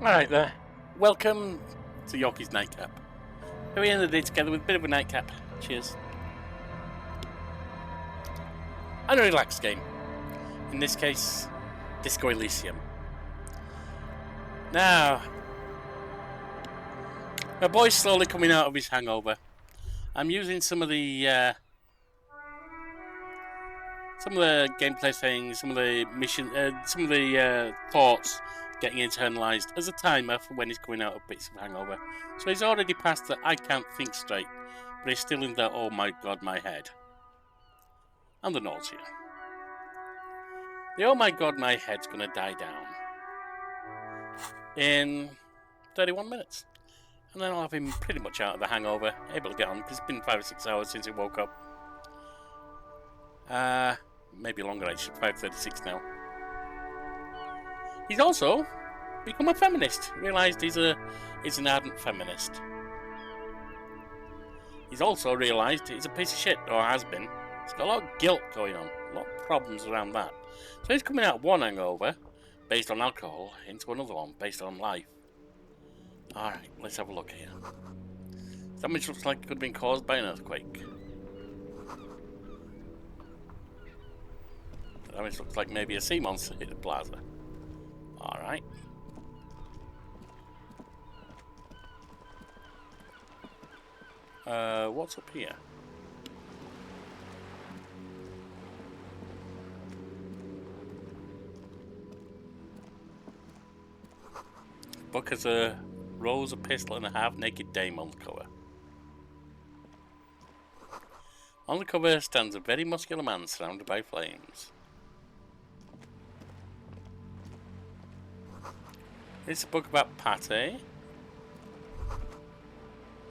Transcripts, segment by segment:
Alright there. Welcome to Yorkie's Nightcap. Here we end the day together with a bit of a nightcap. Cheers. And a relaxed game. In this case, Disco Elysium. Now, my boy's slowly coming out of his hangover. I'm using some of the gameplay things, some of the mission, some of the thoughts getting internalized as a timer for when he's coming out of bits of hangover. So he's already past the I can't think straight, but he's still in the oh my god, my head. And the nausea. The oh my god, my head's gonna die down in 31 minutes. And then I'll have him pretty much out of the hangover, able to get on, because it's been 5 or 6 hours since he woke up. Maybe longer actually, 5:36 now. He's also become a feminist. Realised he's an ardent feminist. He's also realised he's a piece of shit, or has been. He's got a lot of guilt going on, a lot of problems around that. So he's coming out of one hangover, based on alcohol, into another one, based on life. Alright, let's have a look here. Damage looks like it could have been caused by an earthquake. Damage looks like maybe a sea monster hit the plaza. Alright. What's up here? Book has a rose, a pistol, and a half-naked dame on the cover. On the cover stands a very muscular man surrounded by flames. It's a book about pate.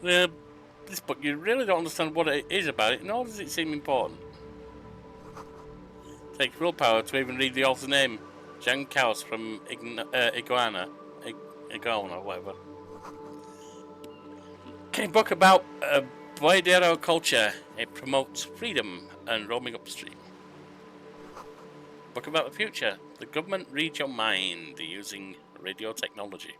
This book, you really don't understand what it is about it, nor does it seem important. It takes willpower to even read the author's name, Jan Kaus from Iguana, whatever. Okay, book about Voidero culture. It promotes freedom and roaming upstream. Book about the future. The government reads your mind using radio technology.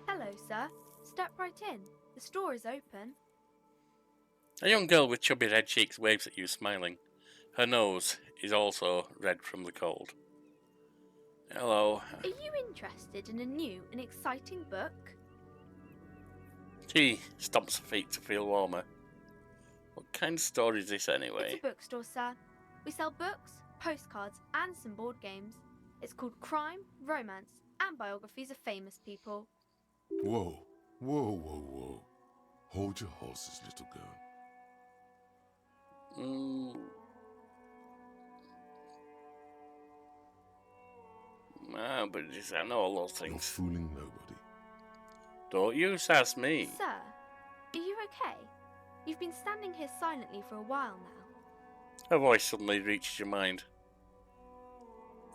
Hello, sir. Step right in. The store is open. A young girl with chubby red cheeks waves at you, smiling. Her nose is also red from the cold. Hello. Are you interested in a new and exciting book? She stomps her feet to feel warmer. What kind of store is this anyway? It's a bookstore, sir. We sell books, postcards, and some board games. It's called Crime, Romance, and Biographies of Famous People. Whoa, whoa, whoa, whoa. Hold your horses, little girl. But I know all those You're things. fooling nobody. Don't you sass me. Sir, are you okay? You've been standing here silently for a while now. Her voice suddenly reaches your mind.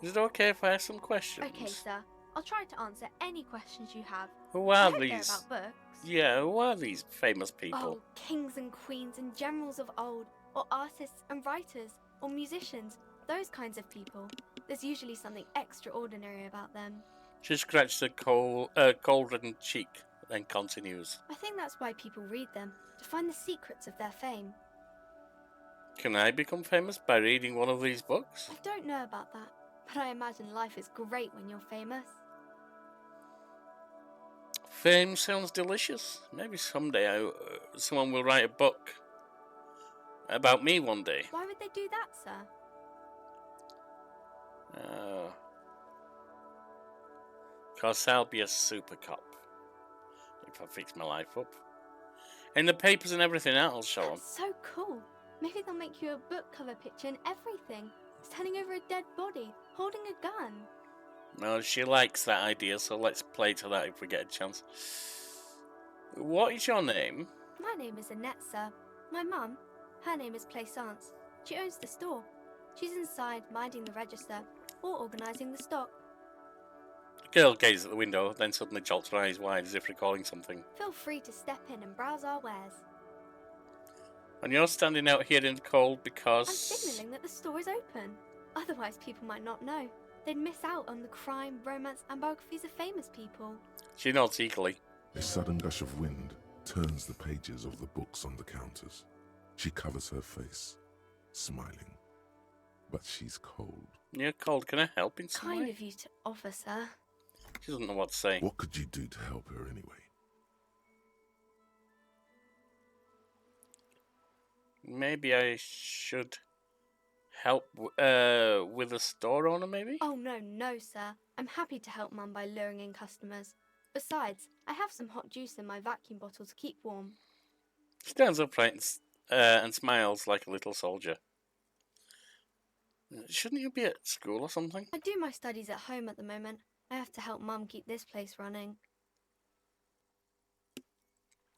Is it okay if I ask some questions? Okay, sir. I'll try to answer any questions you have. Who I are hope they're these? about books. Yeah, who are these famous people? Oh, kings and queens and generals of old, or artists and writers, or musicians, those kinds of people. There's usually something extraordinary about them. She scratches a cold-ridden cheek, then continues. I think that's why people read them, to find the secrets of their fame. Can I become famous by reading one of these books? I don't know about that, but I imagine life is great when you're famous. Fame sounds delicious. Maybe someday someone will write a book about me one day. Why would they do that, sir? Because I'll be a super cop if I fix my life up. In the papers and everything else, show them. That's so cool. Maybe they'll make you a book cover picture and everything. Standing over a dead body, holding a gun. No, she likes that idea, so let's play to that if we get a chance. What is your name? My name is Annette, sir. My mum, her name is Plaisance. She owns the store. She's inside minding the register or organising the stock. The girl gazes at the window, then suddenly jolts her eyes wide as if recalling something. Feel free to step in and browse our wares. And you're standing out here in the cold because... I'm signalling that the store is open. Otherwise people might not know. They'd miss out on the crime, romance, and biographies of famous people. She nods eagerly. A sudden gush of wind turns the pages of the books on the counters. She covers her face, smiling. But she's cold. You're cold. Can I help in some Kind way? of you to offer, sir. She doesn't know what to say. What could you do to help her anyway? Maybe I should help with a store owner, maybe? Oh, no, sir. I'm happy to help Mum by luring in customers. Besides, I have some hot juice in my vacuum bottle to keep warm. She stands upright and smiles like a little soldier. Shouldn't you be at school or something? I do my studies at home at the moment. I have to help Mum keep this place running.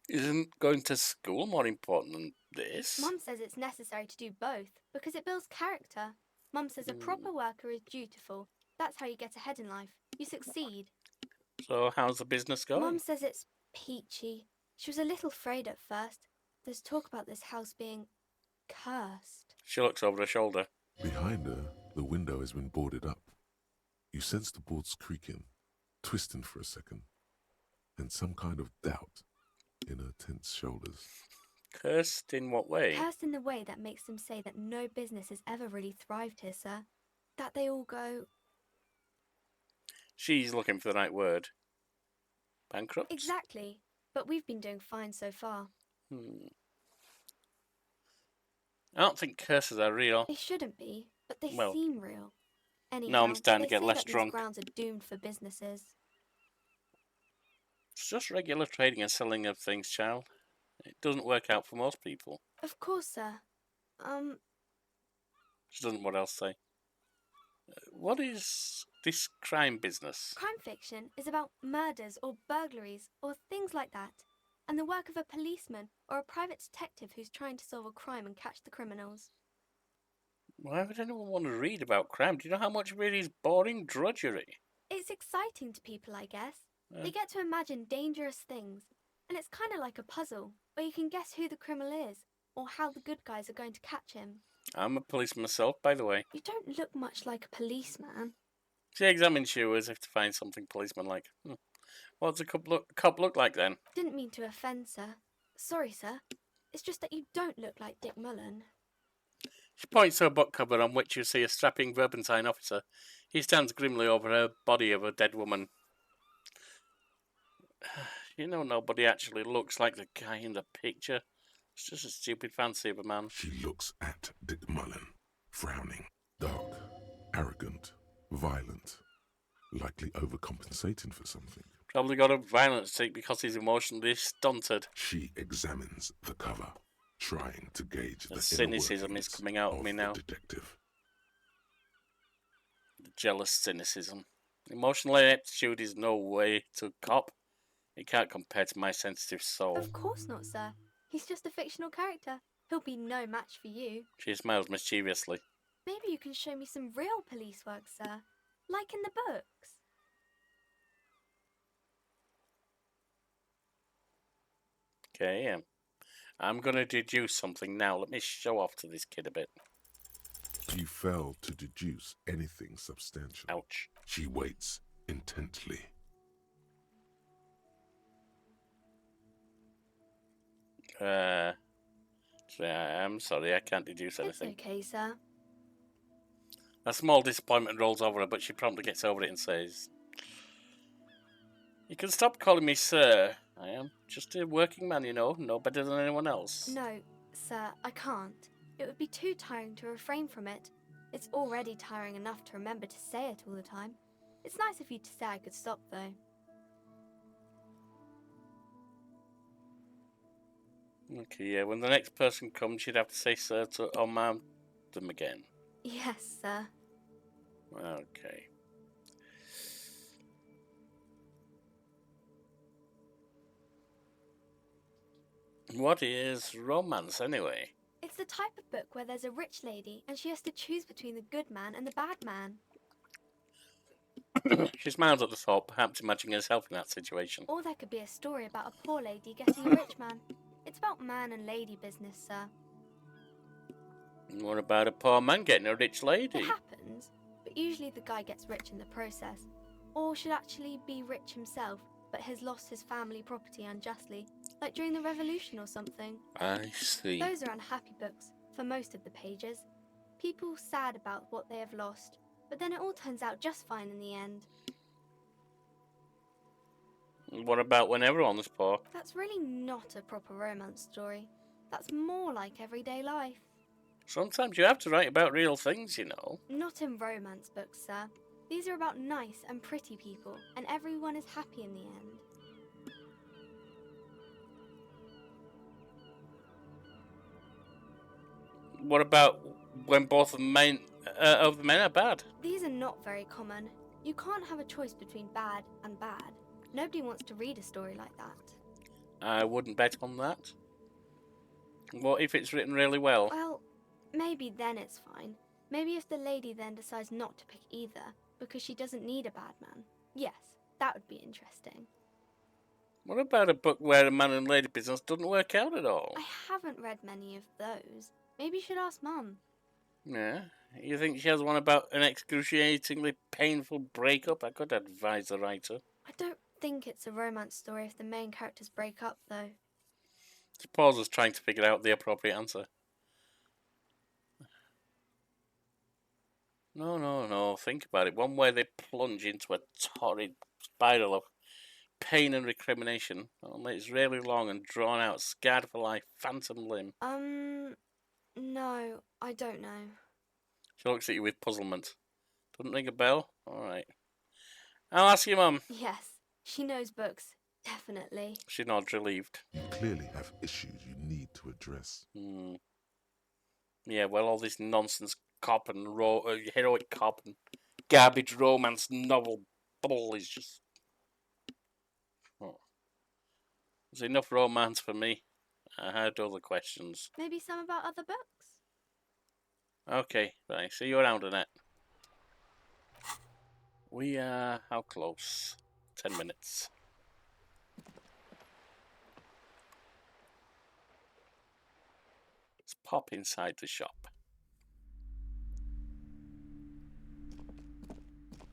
Isn't going to school more important than this? Mum says it's necessary to do both because it builds character. Mum says a proper worker is dutiful. That's how you get ahead in life. You succeed. So how's the business going? Mum says it's peachy. She was a little afraid at first. There's talk about this house being cursed. She looks over her shoulder. Behind her, the window has been boarded up. You sense the boards creaking, twisting for a second, and some kind of doubt in her tense shoulders. Cursed in what way? Cursed in the way that makes them say that no business has ever really thrived here, sir. That they all go... She's looking for the right word. Bankrupt? Exactly. But we've been doing fine so far. I don't think curses are real. They shouldn't be, but they Well, seem real. Anyhow, now I'm starting to they get say less that drunk. These grounds are doomed for businesses. It's just regular trading and selling of things, child. It doesn't work out for most people. Of course, sir. She doesn't know what else to say. What is this crime business? Crime fiction is about murders or burglaries or things like that, and the work of a policeman or a private detective who's trying to solve a crime and catch the criminals. Why would anyone want to read about crime? Do you know how much really is boring drudgery? It's exciting to people, I guess. They get to imagine dangerous things, and it's kind of like a puzzle, where you can guess who the criminal is, or how the good guys are going to catch him. I'm a policeman myself, by the way. You don't look much like a policeman. She examines you as if to find something policeman-like. What does a cop look like then? Didn't mean to offend, sir. Sorry, sir. It's just that you don't look like Dick Mullen. She points to a book cupboard on which you see a strapping Verbentine officer. He stands grimly over her body of a dead woman. You know, nobody actually looks like the guy in the picture. It's just a stupid fancy of a man. She looks at Dick Mullen, frowning. Dark, arrogant, violent, likely overcompensating for something. Probably got a violent streak because he's emotionally stunted. She examines the cover, trying to gauge The inner cynicism is workings coming out of me the now. detective. The jealous cynicism. Emotional ineptitude is no way to cop. It can't compare to my sensitive soul. Of course not, sir. He's just a fictional character. He'll be no match for you. She smiles mischievously. Maybe you can show me some real police work, sir. Like in the books. Okay, I'm going to deduce something now. Let me show off to this kid a bit. You fail to deduce anything substantial. Ouch. She waits intently. I'm sorry, I can't deduce It's anything. okay, sir. A small disappointment rolls over her, but she promptly gets over it and says, "You can stop calling me sir. I am just a working man, you know, no better than anyone else." No, sir, I can't. It would be too tiring to refrain from it. It's already tiring enough to remember to say it all the time. It's nice of you to say I could stop, though. Okay, yeah, when the next person comes, you'd have to say sir to or ma'am them again. Yes, sir. Okay. What is romance, anyway? It's the type of book where there's a rich lady and she has to choose between the good man and the bad man. She smiles at the thought, perhaps imagining herself in that situation. Or there could be a story about a poor lady getting a rich man. It's about man and lady business, sir. What about a poor man getting a rich lady? It happens, but but usually the guy gets rich in the process. Or should actually be rich himself, but has lost his family property unjustly, like during the revolution or something. I see. Those are unhappy books, for most of the pages. People sad about what they have lost, but then it all turns out just fine in the end. What about when everyone's poor? That's really not a proper romance story. That's more like everyday life. Sometimes you have to write about real things, you know. Not in romance books, sir. These are about nice and pretty people, and everyone is happy in the end. What about when both of the men are bad? These are not very common. You can't have a choice between bad and bad. Nobody wants to read a story like that. I wouldn't bet on that. What if it's written really well? Well, maybe then it's fine. Maybe if the lady then decides not to pick either, because she doesn't need a bad man. Yes, that would be interesting. What about a book where a man and lady business doesn't work out at all? I haven't read many of those. Maybe you should ask Mum. Yeah? You think she has one about an excruciatingly painful breakup? I could advise the writer. I don't think it's a romance story if the main characters break up, though. She pauses, trying to figure out the appropriate answer. No. Think about it. One where they plunge into a torrid spiral of pain and recrimination. Only it's really long and drawn out, scarred for life, phantom limb. No, I don't know. She looks at you with puzzlement. Doesn't ring a bell? Alright. I'll ask your mum. Yes, she knows books. Definitely. She nods, relieved. You clearly have issues you need to address. Yeah, well, all this nonsense cop and heroic cop and garbage romance novel bubble is just... Oh. There's enough romance for me. I had other questions. Maybe some about other books? Okay, right. See you around, Annette. We are... how close? 10 minutes. Let's pop inside the shop.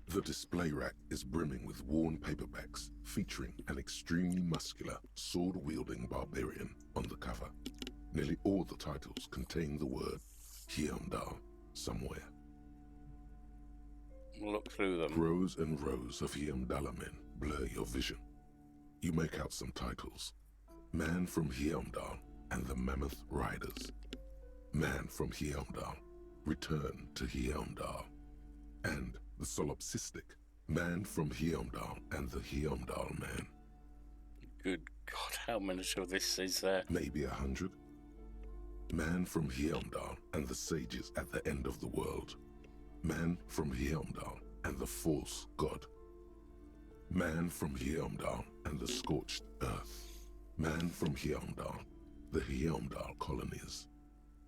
The display rack is brimming with worn paperbacks featuring an extremely muscular, sword-wielding barbarian on the cover. Nearly all the titles contain the word Heimdall somewhere. Look through them. Rows and rows of Heimdall men blur your vision. You make out some titles. Man from Heimdall and the Mammoth Riders. Man from Heimdall, Return to Heimdall. And the solipsistic Man from Heimdall and the Heimdall Man. Good God, how many of this is there? Maybe 100. Man from Heimdall and the sages at the end of the world. Man from Heimdall and the false god. Man from Heimdall and the scorched earth. Man from Heimdall, the Heimdall colonies.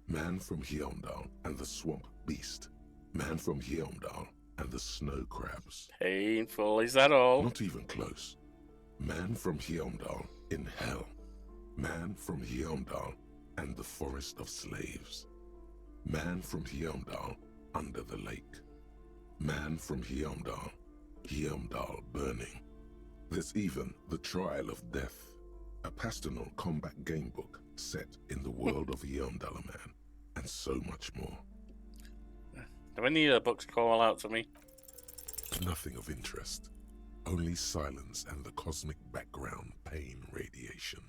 Man from Heimdall and the swamp beast. Man from Heimdall and the snow crabs. Painful, is that all? Not even close. Man from Heimdall in hell. Man from Heimdall and the forest of slaves. Man from Heimdall under the lake. Man from Heimdall, Heimdall burning. There's even The Trial of Death, a pastoral combat game book set in the world of Heimdall Man, and so much more. Do any of the books call out to me? Nothing of interest. Only silence and the cosmic background pain radiation.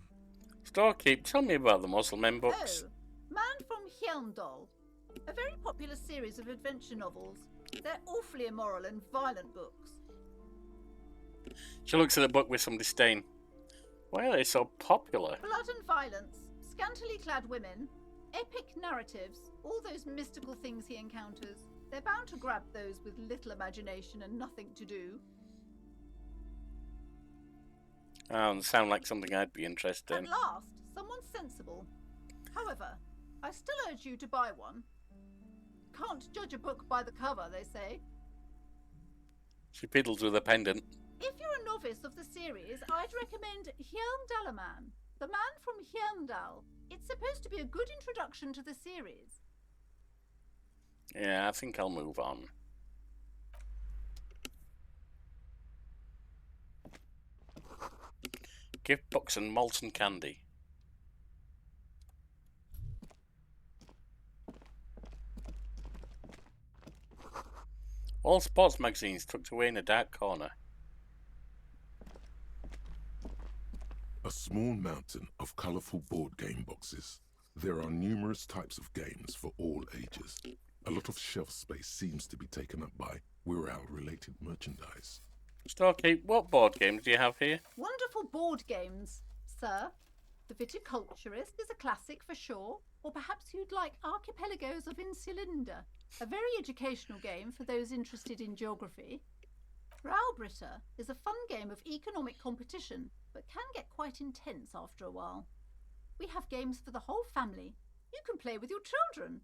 Storekeep, tell me about the Muslim Men books. Oh, Man from Heimdall. A very popular series of adventure novels. They're awfully immoral and violent books. She looks at the book with some disdain. Why are they so popular? Blood and violence, scantily clad women, epic narratives, all those mystical things he encounters. They're bound to grab those with little imagination and nothing to do. Oh, sound like something I'd be interested in. At last, someone sensible. However, I still urge you to buy one. Can't judge a book by the cover, they say. She piddles with a pendant. If you're a novice of the series, I'd recommend Heimdallaman, the Man from Heimdall. It's supposed to be a good introduction to the series. Yeah, I think I'll move on. Gift box and molten candy. All sports magazines tucked away in a dark corner. A small mountain of colorful board game boxes. There are numerous types of games for all ages. A lot of shelf space seems to be taken up by Wirral-related merchandise. Starkey, what board games do you have here? Wonderful board games, sir. The Viticulturist is a classic for sure, or perhaps you'd like Archipelagos of Insulinda, a very educational game for those interested in geography. Raubritter is a fun game of economic competition, but can get quite intense after a while. We have games for the whole family. You can play with your children.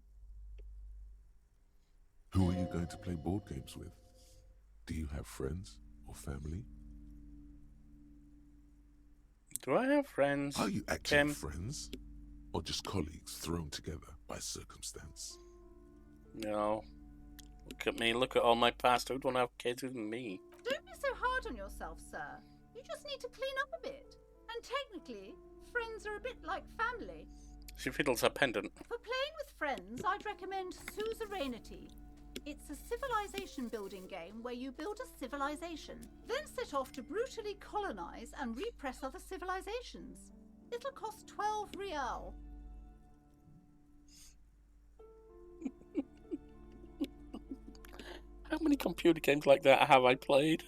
Who are you going to play board games with? Do you have friends or family? Do I have friends? Are you actually friends? Or just colleagues thrown together by circumstance? No. Look at me, look at all my past. Who'd want to have kids with me? Don't be so hard on yourself, sir. You just need to clean up a bit. And technically, friends are a bit like family. She fiddles her pendant. For playing with friends, I'd recommend Suzerainty. It's a civilization building game where you build a civilization, then set off to brutally colonize and repress other civilizations. It'll cost 12 real. How many computer games like that have I played?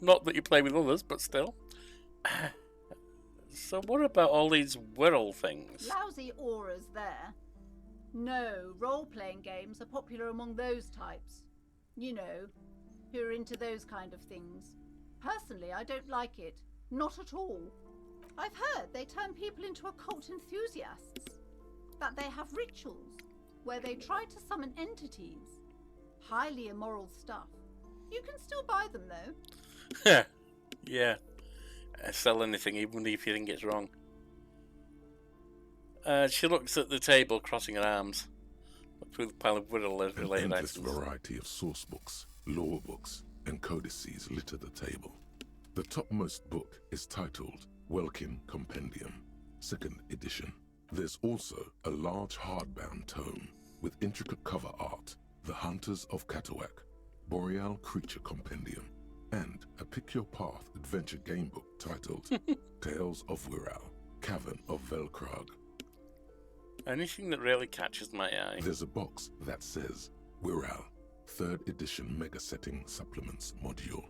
Not that you play with others, but still. So what about all these Wirral things? Lousy auras there. No, role-playing games are popular among those types. You know, who are into those kind of things. Personally, I don't like it. Not at all. I've heard they turn people into occult enthusiasts. That they have rituals where they try to summon entities. Highly immoral stuff. You can still buy them, though. Yeah. Sell anything, even if you think it's wrong. She looks at the table, crossing her arms. Look through the pile of Wirral-related An endless items. variety of source books, law books, and codices litter the table. The topmost book is titled Welkin Compendium, 2nd edition. There's also a large hardbound tome with intricate cover art, The Hunters of Catawak, Boreal Creature Compendium, and a Pick Your Path adventure game book titled Tales of Wirral, Cavern of Velkrag. Anything that really catches my eye. There's a box that says Wirral, 3rd edition Mega Setting Supplements Module.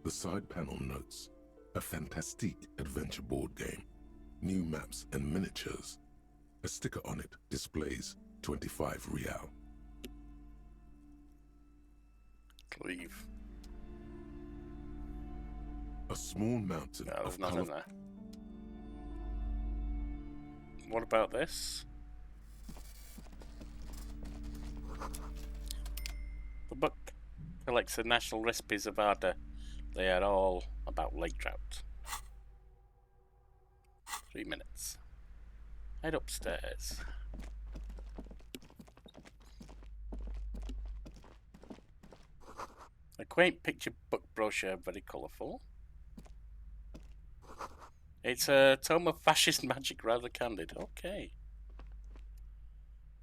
The side panel notes, a fantastique adventure board game, new maps and miniatures. A sticker on it displays 25 real. Leave. A small mountain No, of there's nothing color. there. What about this? The book collects the national recipes of Arda. They are all about lake trout. 3 minutes. Head upstairs. A quaint picture book brochure, very colourful. It's a tome of fascist magic, rather candid. Okay.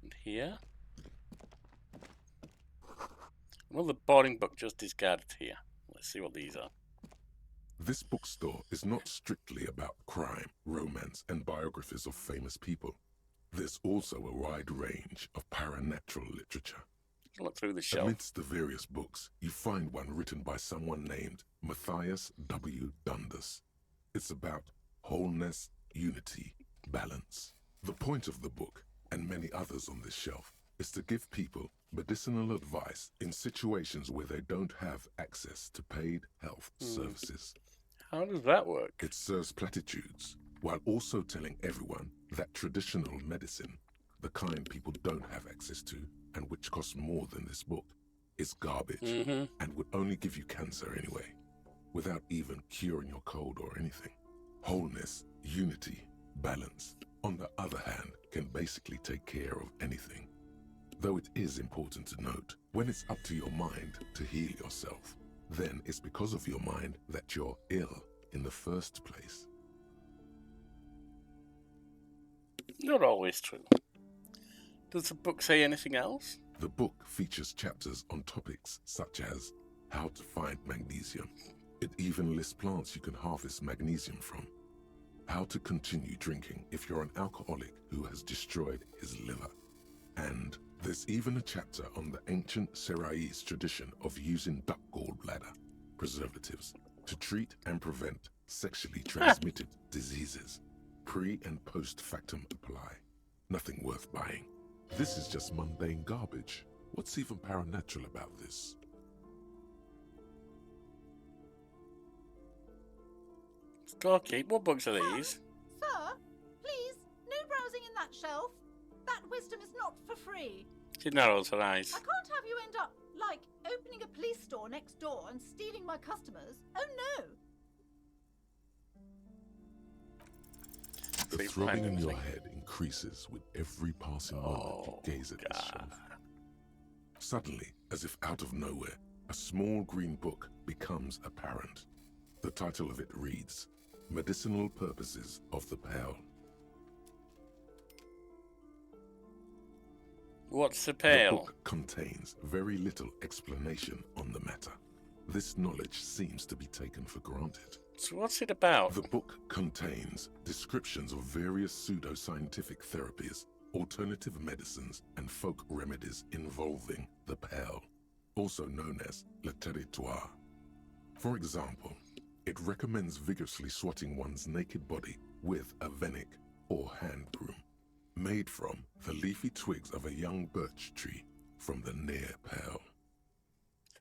And here? Another boring book just discarded here. Let's see what these are. This bookstore is not strictly about crime, romance, and biographies of famous people. There's also a wide range of paranatural literature. Look through the shelf. Amidst the various books, you find one written by someone named Matthias W. Dundas. It's about wholeness, unity, balance. The point of the book, and many others on this shelf, is to give people medicinal advice in situations where they don't have access to paid health services. How does that work? It serves platitudes, while also telling everyone that traditional medicine, the kind people don't have access to, and which costs more than this book, is garbage and would only give you cancer anyway, without even curing your cold or anything. Wholeness, unity, balance, on the other hand, can basically take care of anything. Though it is important to note, when it's up to your mind to heal yourself, then it's because of your mind that you're ill in the first place. Not always true. Does the book say anything else? The book features chapters on topics such as how to find magnesium. It even lists plants you can harvest magnesium from. How to continue drinking if you're an alcoholic who has destroyed his liver. And there's even a chapter on the ancient Seraïs tradition of using duck gallbladder preservatives to treat and prevent sexually transmitted diseases. Pre and post factum apply. Nothing worth buying. This is just mundane garbage. What's even paranatural about this? Gorky, what books are these? Sir, please, no browsing in that shelf. That wisdom is not for free. She narrows her eyes. I can't have you end up, like, opening a police store next door and stealing my customers. Oh no! The throbbing in your head increases with every passing moment you gaze at this shelf. Suddenly, as if out of nowhere, a small green book becomes apparent. The title of it reads, Medicinal Purposes of the Pale. What's the The pale? book contains very little explanation on the matter. This knowledge seems to be taken for granted. So what's it about? The book contains descriptions of various pseudoscientific therapies, alternative medicines, and folk remedies involving the pale, also known as le territoire. For example, it recommends vigorously swatting one's naked body with a venik or hand broom, made from the leafy twigs of a young birch tree from the near pale.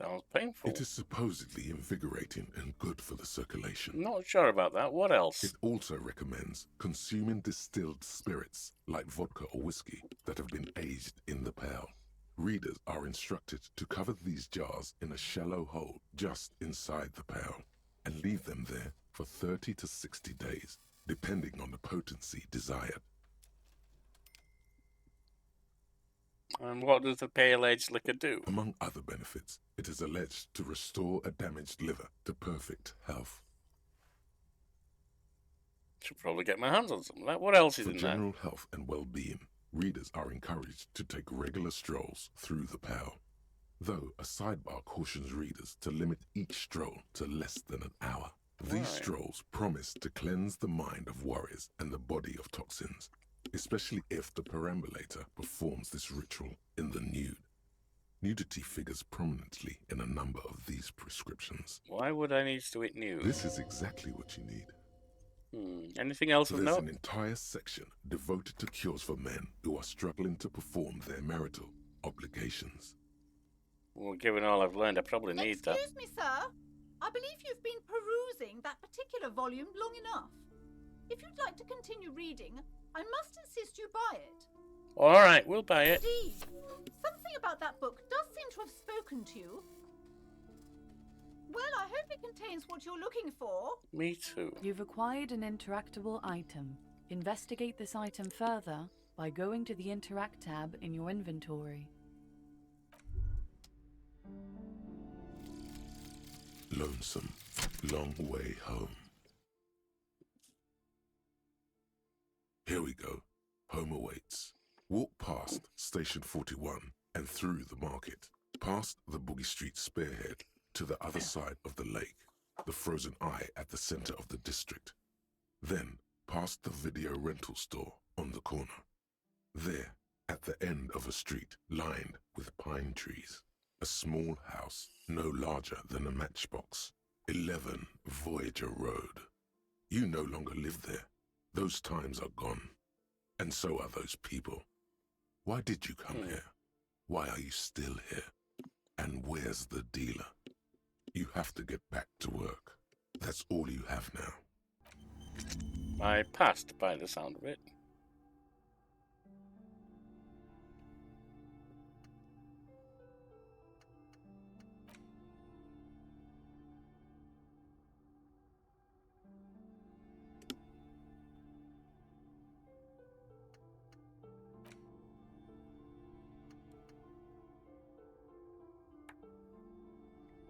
Sounds painful. It is supposedly invigorating and good for the circulation. Not sure about that. What else? It also recommends consuming distilled spirits like vodka or whiskey that have been aged in the pale. Readers are instructed to cover these jars in a shallow hole just inside the pale and leave them there for 30 to 60 days, depending on the potency desired. And what does the pale aged liquor do? Among other benefits, it is alleged to restore a damaged liver to perfect health. Should probably get my hands on some of that. What else is For in general health and well-being, readers are encouraged to take regular strolls through the pale, though a sidebar cautions readers to limit each stroll to less than an hour. These Right. strolls promise to cleanse the mind of worries and the body of toxins, especially if the perambulator performs this ritual in the nude. Nudity figures prominently in a number of these prescriptions. that? Why would I need to do it nude? This is exactly what you need. Anything else of There's note? an entire section devoted to cures for men who are struggling to perform their marital obligations. Well, given all I've learned, I probably need that. Excuse me, sir. I believe you've been perusing that particular volume long enough. If you'd like to continue reading, I must insist you buy it. All right, we'll buy it. Indeed, something about that book does seem to have spoken to you. Well, I hope it contains what you're looking for. Me too. You've acquired an interactable item. Investigate this item further by going to the Interact tab in your inventory. Lonesome, long way home. Here we go. Home awaits. Walk past Station 41 and through the market, past the Boogie Street spearhead to the other side of the lake, the frozen eye at the center of the district. Then past the video rental store on the corner. There, at the end of a street lined with pine trees, a small house no larger than a matchbox. 11 Voyager Road. You no longer live there. Those times are gone. And so are those people. Why did you come here? Why are you still here? And where's the dealer? You have to get back to work. That's all you have now. I passed by the sound of it.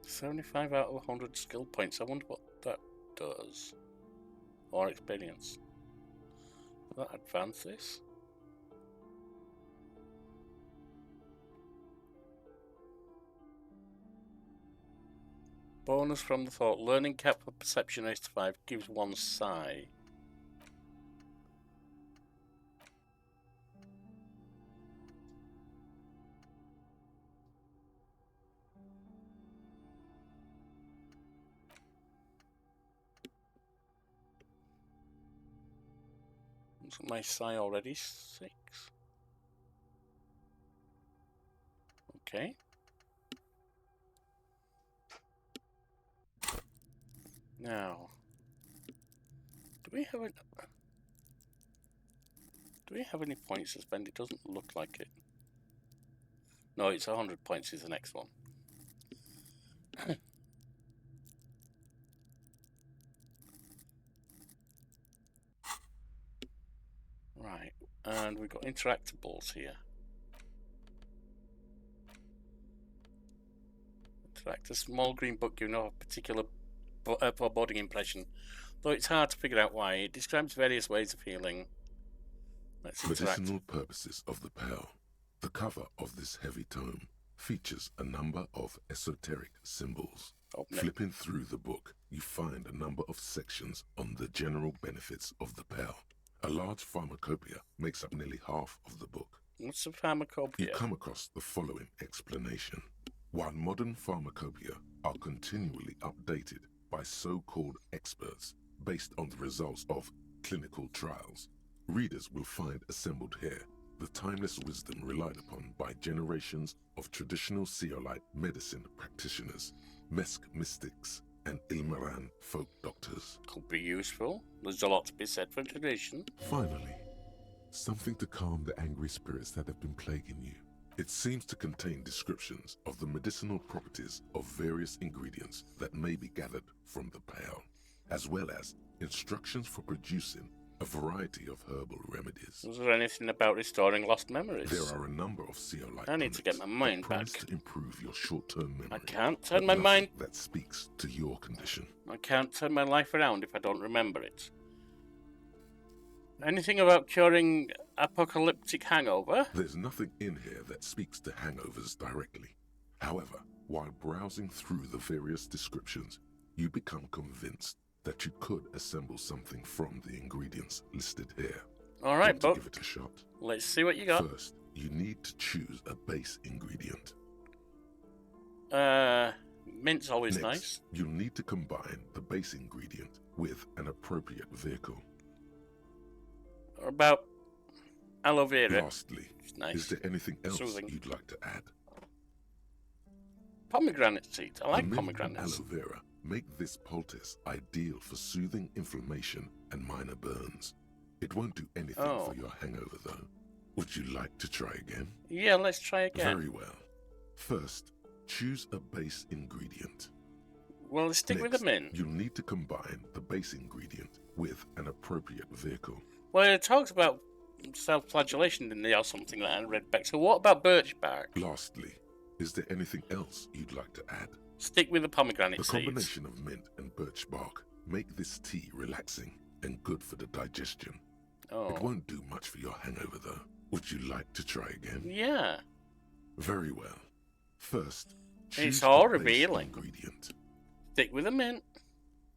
$75 out of 100 skill points. I wonder what that does. Or experience. Will that advance this? Bonus from the thought. Learning cap for perception raised to 5 gives 1 psi. Isn't my psi already 6? Okay. Now, do we have any points to spend? It doesn't look like it. No, it's 100 points is the next one. Right, and we've got interactables here. Interact a small green book giving off a particular foreboding impression. Though it's hard to figure out why, it describes various ways of healing. Let's interact. Medicinal purposes of the Pale. The cover of this heavy tome features a number of esoteric symbols. Flipping through the book, you find a number of sections on the general benefits of the Pale. A large pharmacopoeia makes up nearly half of the book. What's a pharmacopoeia? You come across the following explanation. While modern pharmacopoeia are continually updated by so-called experts based on the results of clinical trials, readers will find assembled here the timeless wisdom relied upon by generations of traditional Seolite medicine practitioners, Mesk mystics, and Ilmaran folk doctors. Could be useful. There's a lot to be said for tradition. Finally, something to calm the angry spirits that have been plaguing you. It seems to contain descriptions of the medicinal properties of various ingredients that may be gathered from the Pale, as well as instructions for producing a variety of herbal remedies. Is there anything about restoring lost memories? There are a number of Seolite I need to get my mind back. to improve your short-term memory. I can't turn my mind. That speaks to your condition. I can't turn my life around if I don't remember it. Anything about curing apocalyptic hangover? There's nothing in here that speaks to hangovers directly. However, while browsing through the various descriptions, you become convinced that you could assemble something from the ingredients listed here. All right, but but give it a shot. Let's see what you got. First, you need to choose a base ingredient. Mint's always Next, nice. You'll need to combine the base ingredient with an appropriate vehicle. Or about aloe vera. Lastly, It's nice. is there anything else Soothing. you'd like to add? Pomegranate seeds. I like The mint and pomegranates. aloe vera make this poultice ideal for soothing inflammation and minor burns. It won't do anything for your hangover, though. Would you like to try again? Yeah, let's try again. Very well. First, choose a base ingredient. Well, let's stick with the mint. You'll need to combine the base ingredient with an appropriate vehicle. Well, it talks about self-flagellation in there or something that I read back. So what about birch bark? Lastly, is there anything else you'd like to add? Stick with the pomegranate The seeds. combination of mint and birch bark make this tea relaxing and good for the digestion. Oh. It won't do much for your hangover, though. Would you like to try again? Yeah. Very well. First, choose It's all the base revealing. ingredient. Stick with the mint.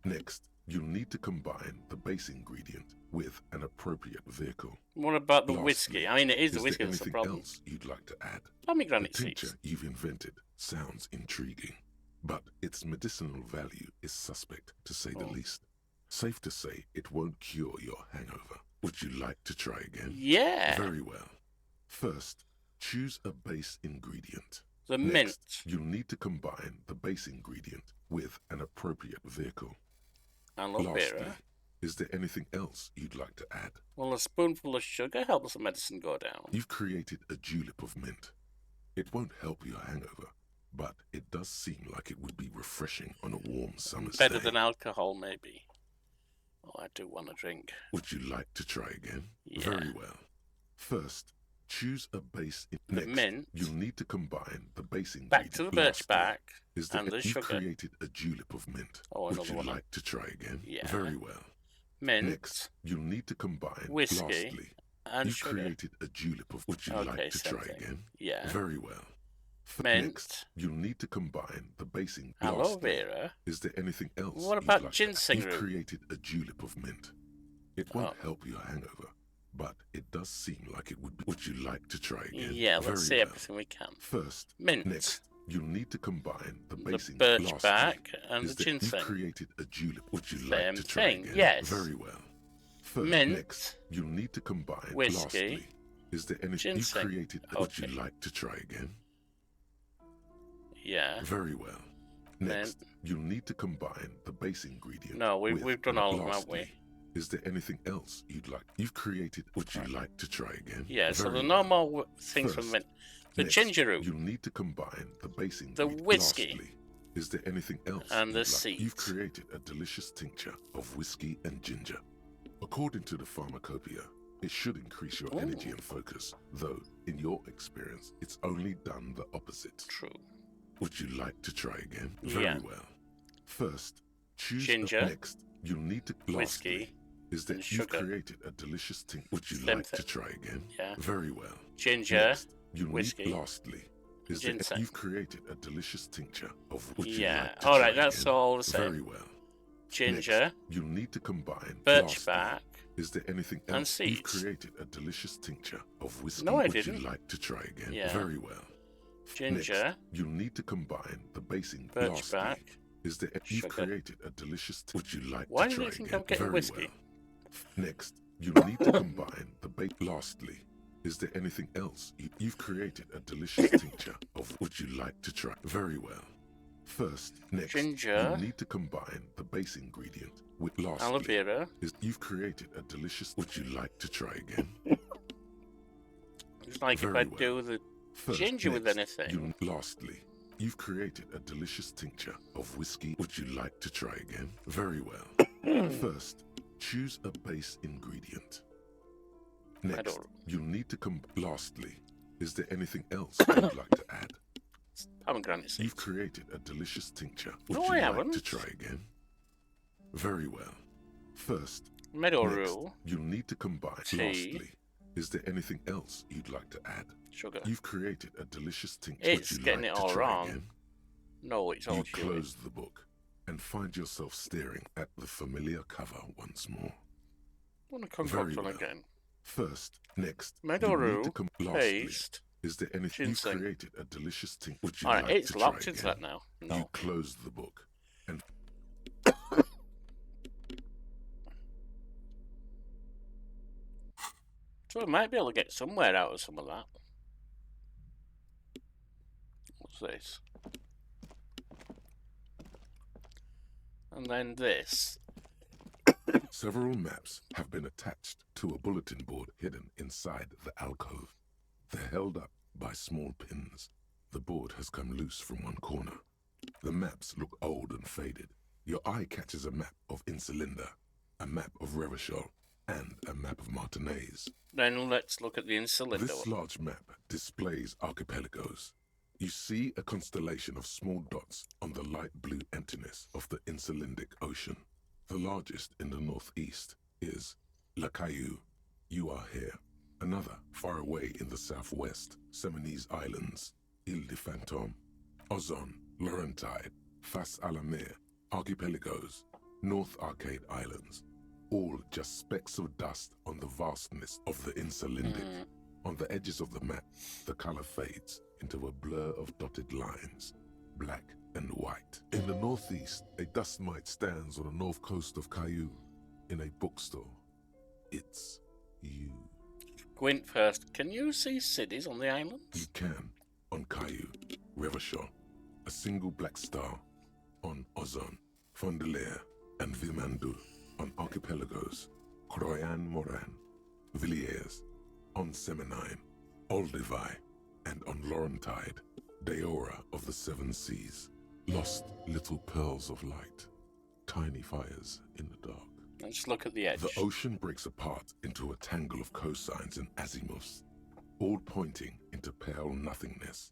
Next, you'll need to combine the base ingredient with an appropriate vehicle. What about the Lastly, whiskey? I mean, it is the there whiskey that's the anything problem. else you'd like to add? The Pomegranate tincture seeds. you've invented sounds intriguing, but its medicinal value is suspect, to say the least. Safe to say it won't cure your hangover. Would you like to try again? Yeah. Very well. First, choose a base ingredient. The Next, mint. you'll need to combine the base ingredient with an appropriate vehicle. Aloe Lastly, vera. is there anything else you'd like to add? Well, a spoonful of sugar helps the medicine go down. You've created a julep of mint. It won't help your hangover, but it does seem like it would be refreshing on a warm summer's Better day. than alcohol, maybe. Oh, I do want to drink. Would you like to try again? Yeah. Very well. First, choose a base. The Next, mint. you'll need to combine the base ingredient. Back to the birch Lastly, bark is that and the you've sugar. created a julep of mint. Oh, Would another you one. like to try again? Yeah. Very well. Mint Next, you'll need to combine. whiskey, Lastly, and you've sugar. created a julep of. Would you Okay, like to same try thing. again? Yeah. Very well. Mint. Next, you'll need to combine the basing. Aloe Lastly, vera. is there anything else? What you'd about like ginseng You've root? created a julep of mint. It won't Oh. help your hangover, but it does seem like it would be. Would you like to try again? Yeah, let's Very see well. everything we can. First, Mint. next, you'll need to combine the The basing. birch Lastly, bark and is the that you've ginseng. created a julep. Would you like Same to try thing, again? yes. Very well. First, Mint. next, you'll need to combine. Whiskey. Lastly, is there anything you've Ginseng. created? Would you Okay. like to try again? Yeah. Very well. Next, Mint. you'll need to combine the base ingredient. No, with- we've done all of them, haven't we? lastly, is there anything else you'd like? You've created. Would you like to try again? Yeah, so Very the well. normal things from First, mint. The Next, ginger root. You'll need to combine the base The ingredient. whiskey. Lastly, is there anything else? And the you'd like? You've seeds. created a delicious tincture of whiskey and ginger. According to the pharmacopoeia, it should increase your energy Ooh. and focus, though in your experience, it's only done the opposite. True. Would you like to try again? Yeah. Very well. First, choose. Ginger, Next, you'll need to. Lastly, whiskey, is that and you've sugar. created a delicious tincture. Would you Same like to thing. try again? Yeah. Very well. Ginger, Next, you whiskey, need. Lastly, is that ginseng. you've created a delicious tincture of. Would you Yeah. like to All try right, that's again? all the same. Very well. Ginger, Next, you'll need to combine. birch Lastly, bark. is there anything and else? You've seeds. created a delicious tincture of whiskey. No, I Would didn't. you like to try again? Yeah. Very well. Ginger, Next, you'll need to combine the basing. birch Lastly, bark. is there? You've sugar. created a delicious. Would you like Why to do try you think again? I'm getting Very whiskey? well. Next, you'll need to combine the base. Lastly, is there anything else? You've created a delicious tincture of. Would you like to try? Very well. First, next, Ginger. you'll need to combine the base ingredient with. Lastly, Aloe vera. is you've created a delicious. Would you like to try again? It's like Very if I well. do the First, ginger with next, anything. Lastly, you've created a delicious tincture of whiskey. Would you like to try again? Very well. First, choose a base ingredient. Next, don't- you'll need to Lastly, is there anything else you'd like to add? Pomegranate seeds. You've created a delicious tincture. Would No, you I like haven't. to try again? Very well. First, Meadow next, rue. you'll need to combine. Tea. Lastly, is there anything else you'd like to add? Sugar. You've created a delicious tincture. It's Would you getting like it to all try wrong. again? No, it's all You chewing. close the book and find yourself staring at the familiar cover once more. I want to concoct Very one well. again. First, next, Meadow you need rue, to Lastly, paste. is there anything you've ginseng. created a delicious tincture? Would you All right, like it's to locked try into again? that now. You No. close the book and So we might be able to get somewhere out of some of that. What's this? And then this. several maps have been attached to a bulletin board hidden inside the alcove. They're held up by small pins. The board has come loose from one corner. The maps look old and faded. Your eye catches a map of Insulinda, a map of Revachol, and a map of Martinez. Then let's look at the Insulinda This one. large map displays archipelagos. You see a constellation of small dots on the light blue emptiness of the Insulindic Ocean. The largest in the northeast is La Caillou. You are here. Another far away in the southwest, Seminese Islands, Ile de Fantôme, Ozon, Laurentide, Fas a la Mer, Archipelagos, North Arcade Islands, all just specks of dust on the vastness of the Insulindic. On the edges of the map, the color fades into a blur of dotted lines, black and white. In the northeast, a dust mite stands on the north coast of Caillou in a bookstore. It's you. Gwent first. Can you see cities on the You islands? can on Caillou, Revachol, a single black star on Ozon, Fondelier, and Vilmandu on archipelagos, Croyan Moran, Villiers, on Seminine, Olduvai, and on Laurentide, Deora of the Seven Seas. Lost little pearls of light, tiny fires in the dark. Let's look at the edge. The ocean breaks apart into a tangle of cosines and azimuths. all pointing into pale nothingness.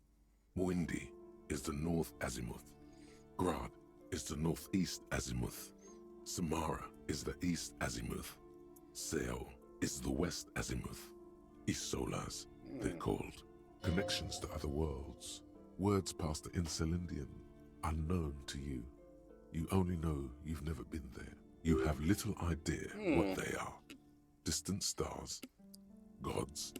Muindi is the north azimuth. Grad is the northeast azimuth. Samara is the east azimuth. Seol is the west azimuth. Isolas, they're called. Connections to other worlds. Words past the Incelindian, unknown to you. You only know you've never been there. You have little idea what they are. Distant stars, gods.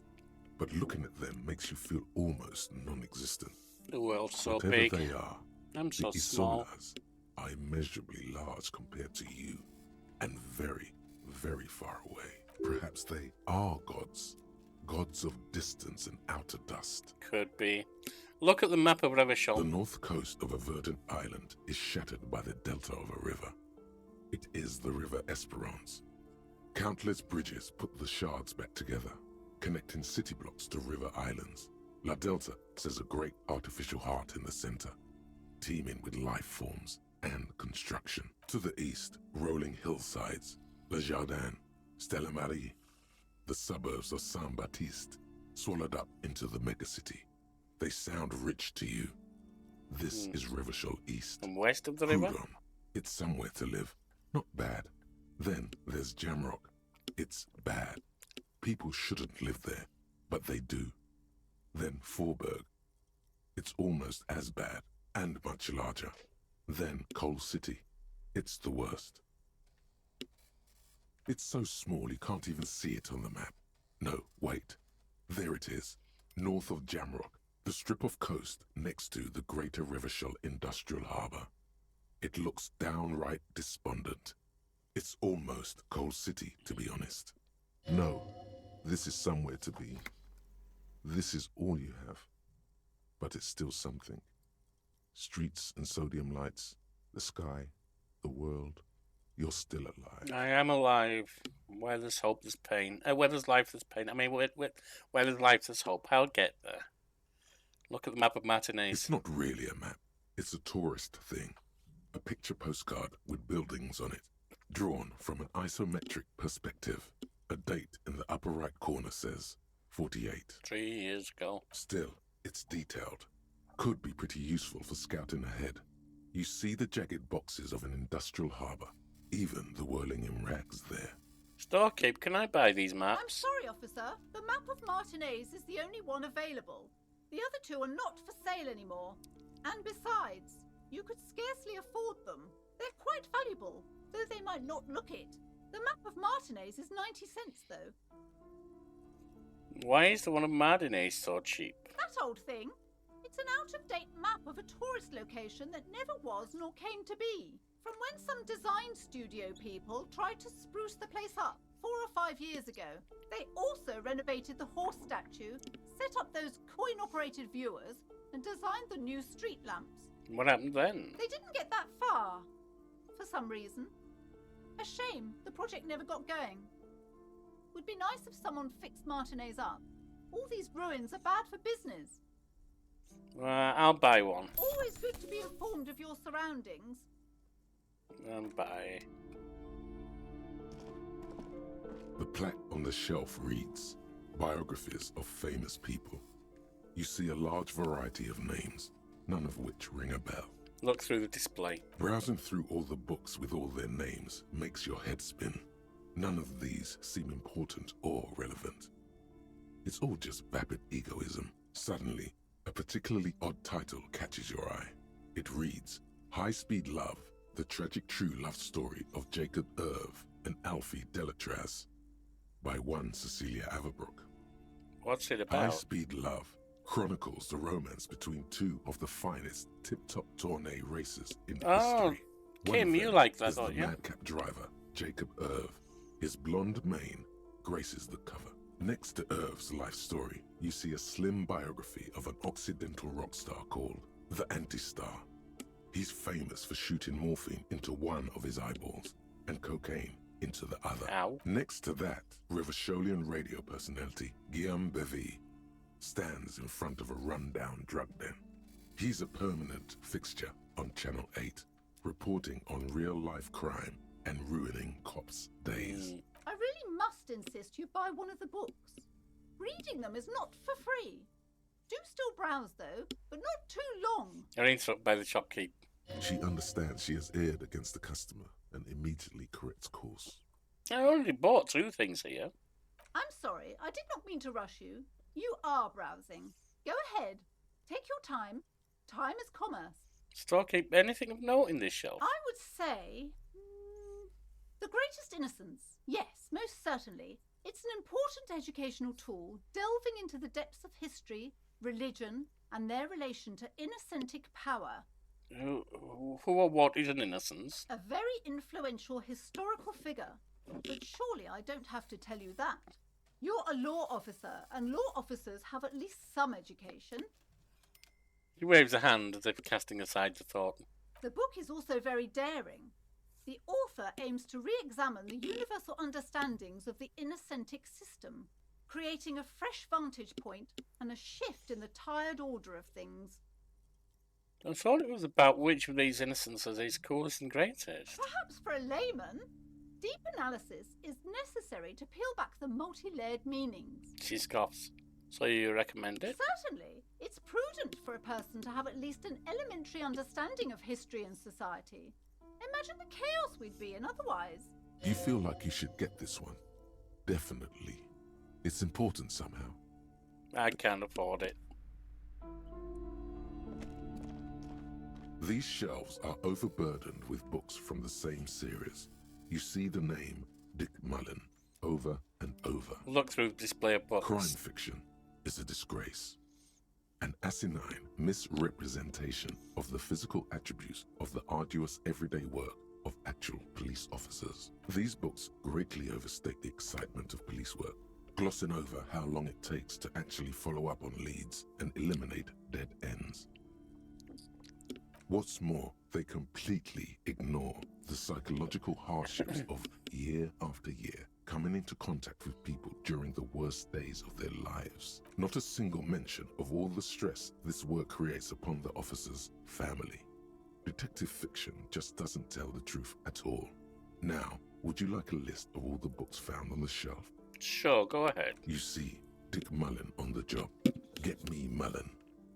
But looking at them makes you feel almost non-existent. The world's so Whatever big. they are, I'm so the small. Isolas are immeasurably large compared to you, and very, very far away. Perhaps they are gods. Gods of distance and outer dust. Could be. Look at the map of The Revachol. north coast of a verdant island is shattered by the delta of a river. It is the River Esperance. Countless bridges put the shards back together, connecting city blocks to river islands. La Delta says a great artificial heart in the center, teeming with life forms and construction. To the east, rolling hillsides, Le Jardin, Stella Marie, the suburbs of Saint-Baptiste, swallowed up into the megacity. They sound rich to you. This is Revachol East. And west of the river? Houdon. It's somewhere to live. Not bad. Then there's Jamrock. It's bad. People shouldn't live there, but they do. Then Forberg. It's almost as bad, and much larger. Then Coal City. It's the worst. It's so small you can't even see it on the map. No, wait. There it is, north of Jamrock, the strip of coast next to the Greater Revachol Industrial Harbour. It looks downright despondent. It's almost Coal City, to be honest. No, this is somewhere to be. This is all you have. But it's still something. Streets and sodium lights, the sky, the world. You're still alive. I am alive. Where there's hope, there's pain. Where there's life, there's pain. I mean, where there's life, there's hope. I'll get there. Look at the map of Martinez. It's not really a map. It's a tourist thing. A picture postcard with buildings on it, drawn from an isometric perspective. A date in the upper right corner says 48. 3 years ago. Still, it's detailed. Could be pretty useful for scouting ahead. You see the jagged boxes of an industrial harbour. Even the whirling in rags there. Storekeep, can I buy these I'm maps? sorry, officer. The map of Martinez is the only one available. The other two are not for sale anymore. And besides, you could scarcely afford them. They're quite valuable, though they might not look it. The map of Martinez is 90 cents, though. Why is the one of Martinez so cheap? That old thing. It's an out-of-date map of a tourist location that never was nor came to be. From when some design studio people tried to spruce the place up 4 or 5 years ago. They also renovated the horse statue, set up those coin-operated viewers, and designed the new street lamps. What happened then? They didn't get that far, for some reason. A shame the project never got going. Would be nice if someone fixed Martinez up. All these ruins are bad for business. I'll buy one. Always good to be informed of your surroundings. Buy. The plaque on the shelf reads, Biographies of Famous People. You see a large variety of names, none of which ring a bell. Look through the display. Browsing through all the books with all their names makes your head spin. None of these seem important or relevant. It's all just vapid egoism. Suddenly, a particularly odd title catches your eye. It reads, High Speed Love, the tragic true love story of Jacob Irv and Alfie Delatraz, by one Cecilia Averbrook. What's it High about? Speed Love chronicles the romance between two of the finest tip-top tourney racers in Oh, history. One Kim, of you them like that, is the don't you? madcap driver, Jacob Irv. His blonde mane graces the cover. Next to Irv's life story, you see a slim biography of an Occidental rock star called The Anti-Star. He's famous for shooting morphine into one of his eyeballs and cocaine into the other. Ow. Next to that, Revacholian radio personality Guillaume Bevy stands in front of a rundown drug den. He's a permanent fixture on Channel 8, reporting on real-life crime and ruining cops' days. I really must insist you buy one of the books. Reading them is not for free. Do still browse, though, but not too long. You're interrupted by the shopkeep. She understands she has erred against the customer and immediately corrects course. I already bought 2 things here. I'm sorry, I did not mean to rush you. You are browsing. Go ahead. Take your time. Time is commerce. Store keep anything of note in this shelf? I would say... The Greatest Innocence. Yes, most certainly. It's an important educational tool, delving into the depths of history, religion, and their relation to innocentic power. Who or what is an innocence? A very influential historical figure. But surely I don't have to tell you that. You're a law officer, and law officers have at least some education. He waves a hand as if casting aside the thought. The book is also very daring. The author aims to re-examine the universal understandings of the innocentic system, creating a fresh vantage point and a shift in the tired order of things. I thought it was about which of these innocences is coolest and greatest. Perhaps for a layman, deep analysis is necessary to peel back the multi-layered meanings. She scoffs. So you recommend it? Certainly. It's prudent for a person to have at least an elementary understanding of history and society. Imagine the chaos we'd be in otherwise. You feel like you should get this one. Definitely. It's important somehow. I can't afford it. These shelves are overburdened with books from the same series. You see the name Dick Mullen over and over. Look through the display of books. Crime fiction is a disgrace. An asinine misrepresentation of the physical attributes of the arduous everyday work of actual police officers. These books greatly overstate the excitement of police work, glossing over how long it takes to actually follow up on leads and eliminate dead ends. What's more, they completely ignore the psychological hardships of year after year coming into contact with people during the worst days of their lives. Not a single mention of all the stress this work creates upon the officer's family. Detective fiction just doesn't tell the truth at all. Now, would you like a list of all the books found on the shelf? Sure, go ahead. You see Dick Mullen on the job. Get Me Mullen.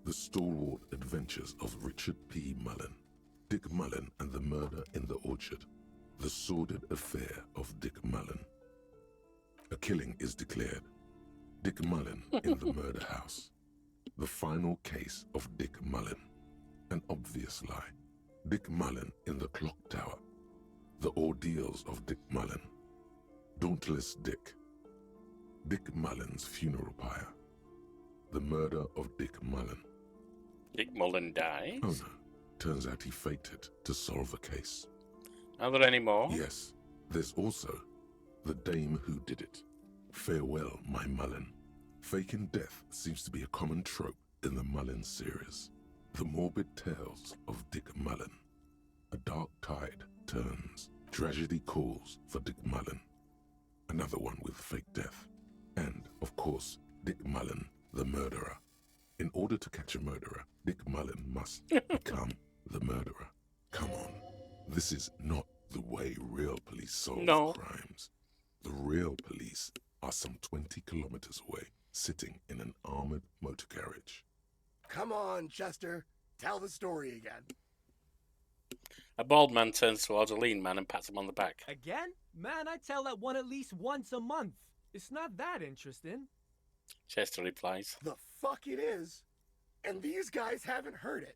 The Stalwart Adventures of Richard P. Mullen. Dick Mullen and the Murder in the Orchard. The Sordid Affair of Dick Mullen. A killing is declared. Dick Mullen in the murder house. The final case of Dick Mullen. An obvious lie. Dick Mullen in the clock tower. The ordeals of Dick Mullen. Dauntless Dick. Dick Mullen's funeral pyre. The murder of Dick Mullen. Dick Mullen dies? Oh no. Turns out he faked it to solve a case. Are there any more? Yes. There's also The Dame Who Did It. Farewell, my Mullen. Faking death seems to be a common trope in the Mullen series. The morbid tales of Dick Mullen. A dark tide turns. Tragedy calls for Dick Mullen. Another one with fake death. And, of course, Dick Mullen, the murderer. In order to catch a murderer, Dick Mullen must become the murderer. Come on. This is not the way real police solve crimes. The real police are some 20 kilometers away, sitting in an armored motor carriage. Come on, Chester. Tell the story again. A bald man turns towards a lean man and pats him on the back. Again? Man, I tell that one at least once a month. It's not that interesting. Chester replies. The fuck it is. And these guys haven't heard it.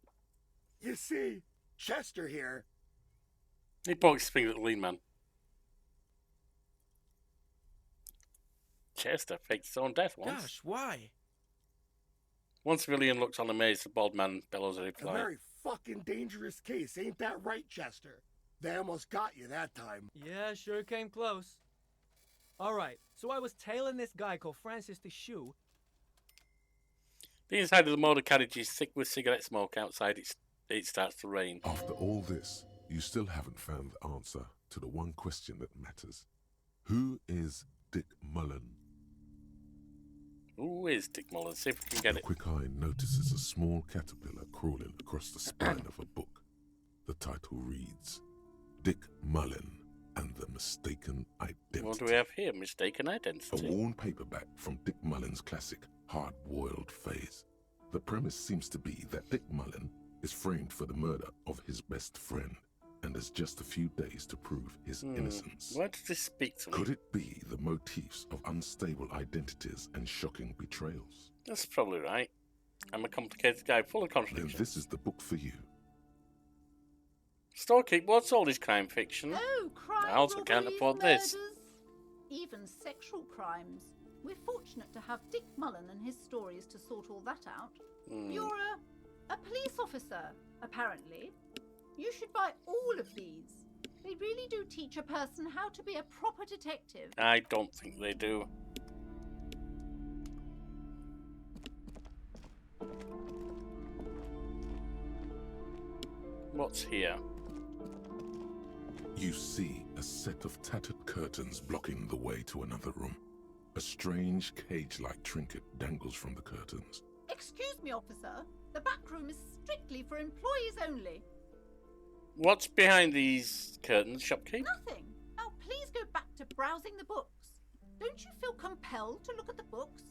You see, Chester here. He pokes his finger at the lean man. Chester faked his own death once. Gosh, why? Once Civilian looks on amazed, the bald man bellows a A reply. very fucking dangerous case, ain't that right, Chester? They almost got you that time. Yeah, sure came close. Alright, so I was tailing this guy called Francis the Shoe. The inside of the motor carriage is thick with cigarette smoke. Outside it starts to rain. After all this, you still haven't found the answer to the one question that matters. Who is Dick Mullen? Who is Dick Mullen? See if we can get A it. quick eye notices a small caterpillar crawling across the spine of a book. The title reads, Dick Mullen and the mistaken identity. What do we have here? Mistaken A identity. worn paperback from Dick Mullen's classic Hard-Boiled Phase. The premise seems to be that Dick Mullen is framed for the murder of his best friend and has just a few days to prove his innocence. Why does this speak to me? Could it be the motifs of unstable identities and shocking betrayals? That's probably right. I'm a complicated guy full of Then contradictions. this is the book for you. Storky, what's all this crime fiction? Oh, crimes, I also can't robberies, afford this. murders, even sexual crimes. We're fortunate to have Dick Mullen and his stories to sort all that out. You're a police officer, apparently. You should buy all of these. They really do teach a person how to be a proper detective. I don't think they do. What's here? You see a set of tattered curtains blocking the way to another room. A strange cage-like trinket dangles from the curtains. Excuse me, officer. The back room is strictly for employees only. What's behind these curtains, shopkeep? Nothing. Now, please go back to browsing the books. Don't you feel compelled to look at the books?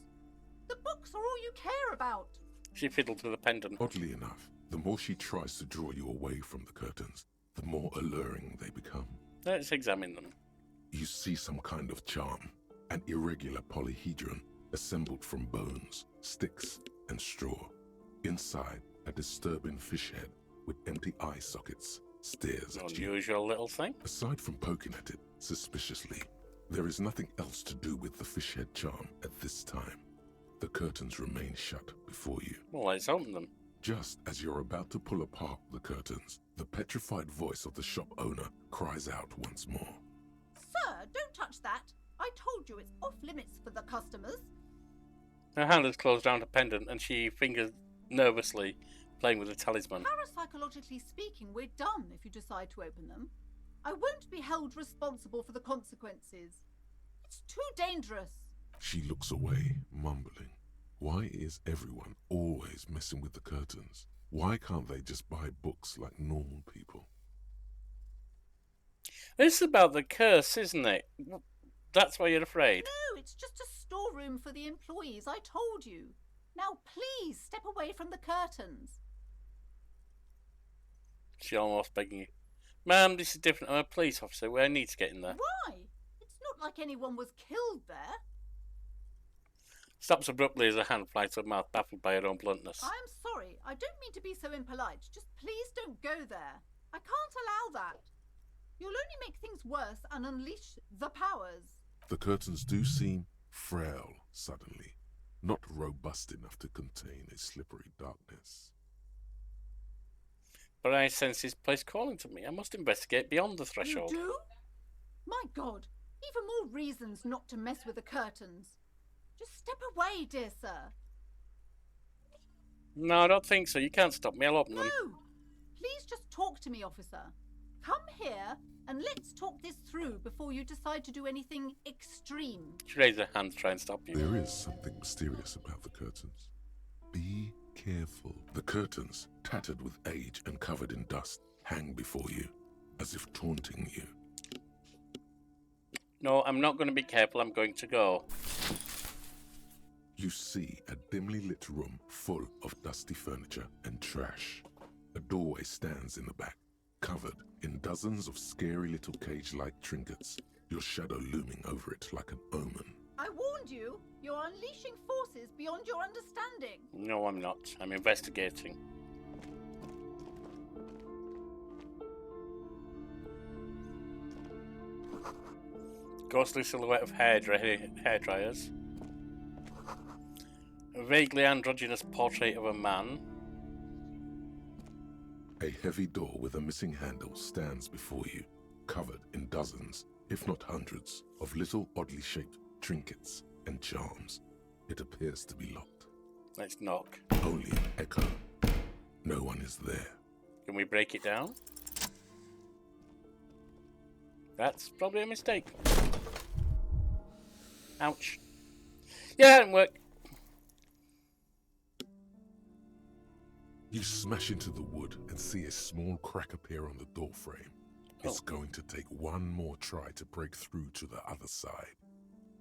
The books are all you care about. She fiddled with the pendant. Oddly enough, the more she tries to draw you away from the curtains, the more alluring they become. Let's examine them. You see some kind of charm, an irregular polyhedron assembled from bones, sticks, and straw. Inside, a disturbing fish head with empty eye sockets stares at you. Unusual little thing. Aside from poking at it suspiciously, there is nothing else to do with the fish head charm at this time. The curtains remain shut before you. Well, let's open them. Just as you're about to pull apart the curtains, the petrified voice of the shop owner cries out once more. Sir, don't touch that. I told you it's off limits for the customers. Her hand is closed around a pendant and she fingers nervously, playing with the talisman. Parapsychologically speaking, we're done if you decide to open them. I won't be held responsible for the consequences. It's too dangerous. She looks away, mumbling. Why is everyone always messing with the curtains? Why can't they just buy books like normal people? This is about the curse, isn't it? That's why you're afraid. No, it's just a storeroom for the employees, I told you. Now please step away from the curtains. She's almost begging you. Ma'am, this is different. I'm a police officer. I need to get in there. Why? It's not like anyone was killed there. Stops abruptly as her hand flies to her mouth, baffled by her own bluntness. I'm sorry. I don't mean to be so impolite. Just please don't go there. I can't allow that. You'll only make things worse and unleash the powers. The curtains do seem frail suddenly, not robust enough to contain a slippery darkness. But I sense this place calling to me. I must investigate beyond the threshold. You do? My God. Even more reasons not to mess with the curtains. Just step away, dear sir. No, I don't think so. You can't stop me. I'll open them. No! Please just talk to me, officer. Come here and let's talk this through before you decide to do anything extreme. She raised her hand to try and stop you. There is something mysterious about the curtains. Be careful. The curtains, tattered with age and covered in dust, hang before you, as if taunting you. No, I'm not going to be careful. I'm going to go. You see a dimly lit room full of dusty furniture and trash. A doorway stands in the back, covered in dozens of scary little cage-like trinkets, your shadow looming over it like an omen. I warned you. You're unleashing forces beyond your understanding. No, I'm not. I'm investigating. Ghostly silhouette of hairdryers. A vaguely androgynous portrait of a man. A heavy door with a missing handle stands before you, covered in dozens, if not hundreds, of little oddly shaped trinkets and charms. It appears to be locked. Let's knock. Only an echo. No one is there. Can we break it down? That's probably a mistake. Ouch. Yeah, it didn't work. You smash into the wood and see a small crack appear on the door frame. It's going to take one more try to break through to the other side.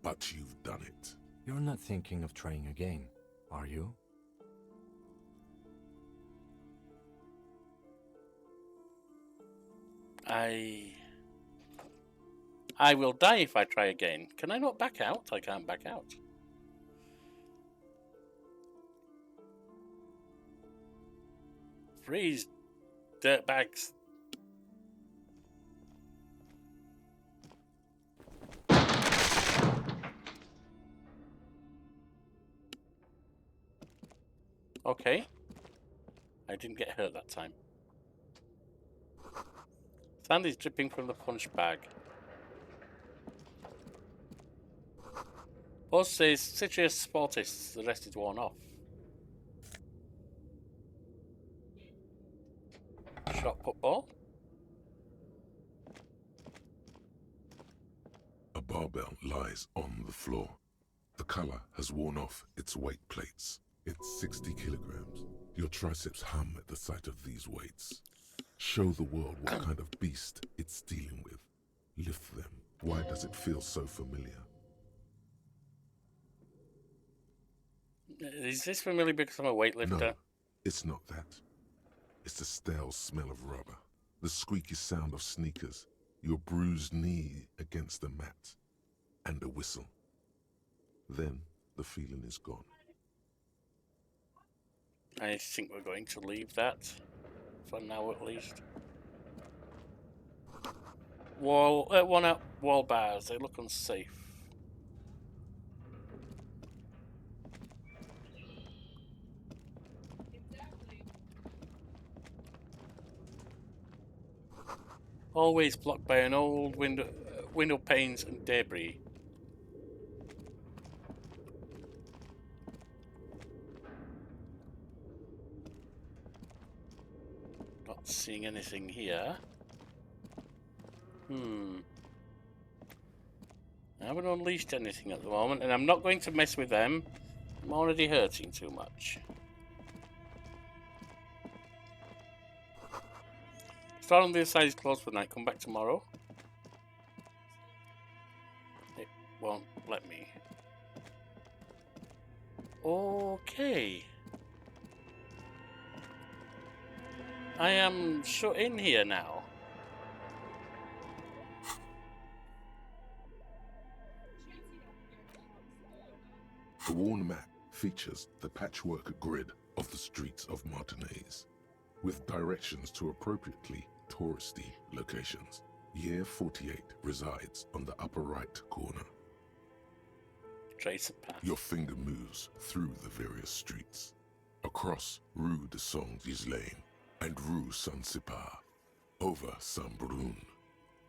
But you've done it. You're not thinking of trying again, are you? I will die if I try again. Can I not back out? I can't back out. Freeze, dirtbags. Okay. I didn't get hurt that time. Sand is dripping from the punch bag. Boss says Citrus Sportis, the rest is worn off. Shot put ball. A barbell lies on the floor. The color has worn off its weight plates. It's 60 kilograms. Your triceps hum at the sight of these weights. Show the world what kind of beast it's dealing with. Lift them. Why does it feel so familiar? Is this familiar because I'm a weightlifter? No, it's not that. It's the stale smell of rubber, the squeaky sound of sneakers, your bruised knee against the mat, and a whistle. Then the feeling is gone. I think we're going to leave that for now, at least. One up wall bars. They look unsafe. Always blocked by an old window panes and debris. Not seeing anything here. I haven't unleashed anything at the moment, and I'm not going to mess with them. I'm already hurting too much. Start on the other side is closed for the night. Come back tomorrow. It won't let me. Okay. I am shut in here now. The worn map features the patchwork grid of the streets of Martinez, with directions to appropriately touristy locations. Year 48 resides on the upper right corner. Trace a path. Your finger moves through the various streets, across Rue de Saint-Ghislain and Rue Saint-Sipar, over Saint-Brun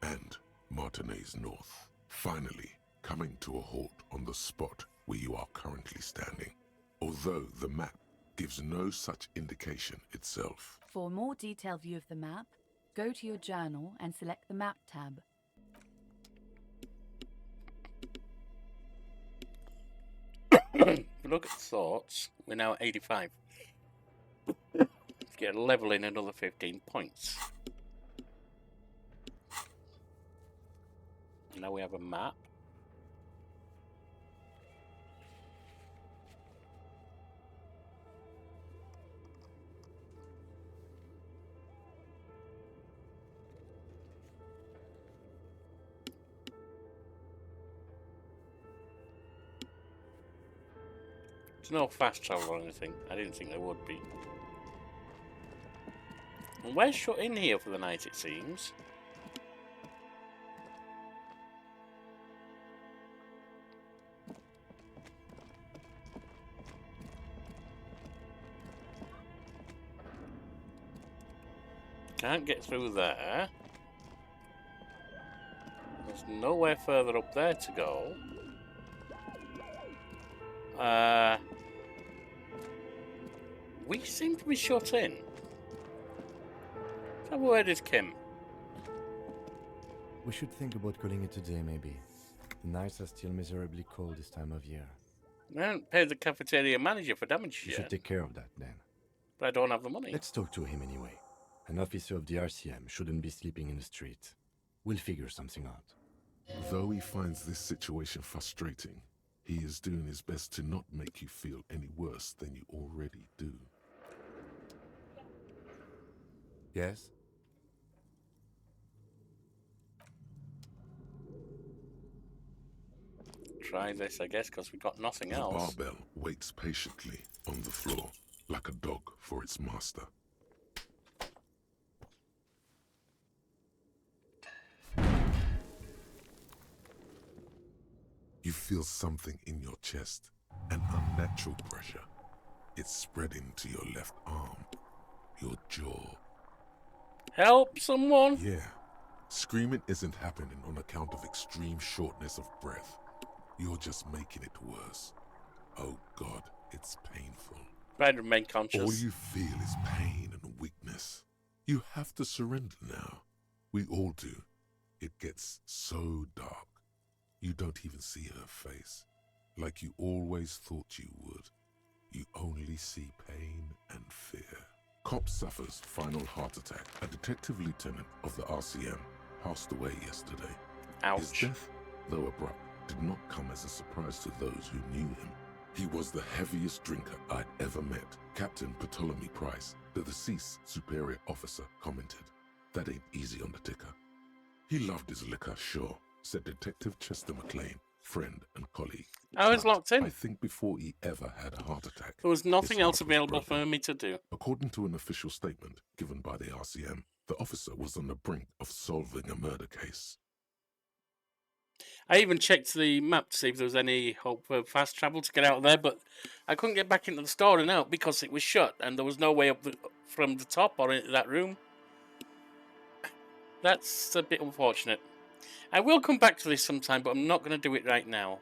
and Martinez North, finally coming to a halt on the spot where you are currently standing, although the map gives no such indication itself. For a more detailed view of the map, go to your journal and select the Map tab. If we look at thoughts, we're now at 85. Let's get a level in another 15 points. Now we have a map. There's no fast travel or anything. I didn't think there would be. And we're shut in here for the night, it seems. Can't get through there. There's nowhere further up there to go. We seem to be shut in. Let's have a word with Kim. We should think about calling it a day, maybe. The nights are still miserably cold this time of year. I haven't paid the cafeteria manager for damage You yet, should take care of that, then. but I don't have the money. Let's talk to him anyway. An officer of the RCM shouldn't be sleeping in the street. We'll figure something out. Though he finds this situation frustrating, he is doing his best to not make you feel any worse than you already do. Yes? Try this, I guess, because we've got nothing The else. barbell waits patiently on the floor, like a dog for its master. You feel something in your chest, an unnatural pressure. It's spreading to your left arm, your jaw. Help someone! Yeah, screaming isn't happening on account of extreme shortness of breath. You're just making it worse. Oh God, it's painful. Try to remain conscious. All you feel is pain and weakness. You have to surrender now. We all do. It gets so dark. You don't even see her face. Like you always thought you would. You only see pain and fear. Cop suffers final heart attack. A detective lieutenant of the RCM passed away yesterday. His Ouch. death, though abrupt, did not come as a surprise to those who knew him. He was the heaviest drinker I'd ever met. Captain Ptolemy Price, the deceased superior officer, commented. That ain't easy on the ticker. He loved his liquor, sure, said Detective Chester McLean, friend and colleague. I was But locked in. I think before he ever had a heart attack, There was nothing his else heart was available broken. for me to do. According to an official statement given by the RCM, the officer was on the brink of solving a murder case. I even checked the map to see if there was any hope for fast travel to get out of there, but I couldn't get back into the store and out because it was shut and there was no way up from the top or into that room. That's a bit unfortunate. I will come back to this sometime, but I'm not going to do it right now.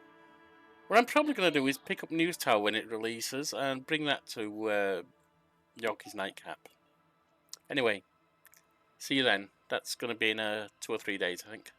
What I'm probably going to do is pick up News Tower when it releases and bring that to Yorkie's Nightcap. Anyway, see you then. That's going to be in 2 or 3 days, I think.